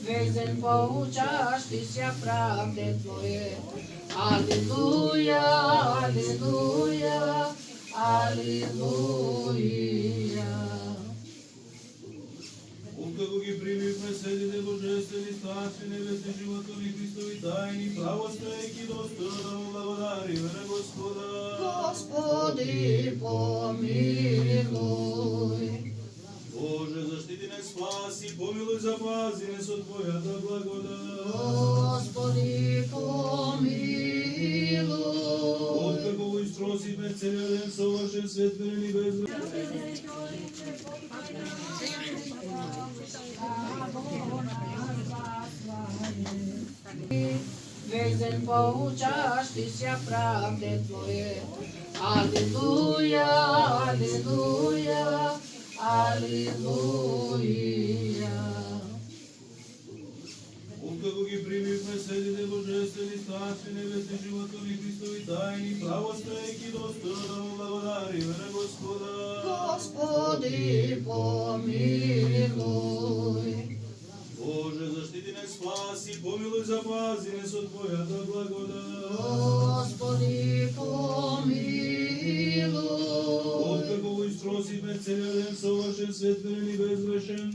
Везен получаш ти ся правде Твое. Алилуја, алилуја, алилуја. Откако ги примивме седите божествени, страшни, небесни, животови, Христови тајни, право стоејќи достојно да му благодариме на Господа. Господи, помилуј. Боже, заштити не, спаси, помилуј, запази не со Твојата благодат. Господи, помилуј. Откако го истросивме целиот ден совршен, светлен и безгрешен. Везен получаш ти ся правде Твое. Алилуја, алилуја, алилуја. Откако ги примивме седите божествени, страшни, небесни, животови, Христови тајни, право стоејќи достојно да му благодариме на Господа. Господи, помилуј. Боже, заштити не, спаси, помилуј, запази не со Твојата благодат. Господи, помилуј. Откако го истросивме целиот ден совршен, светлен и безгрешен.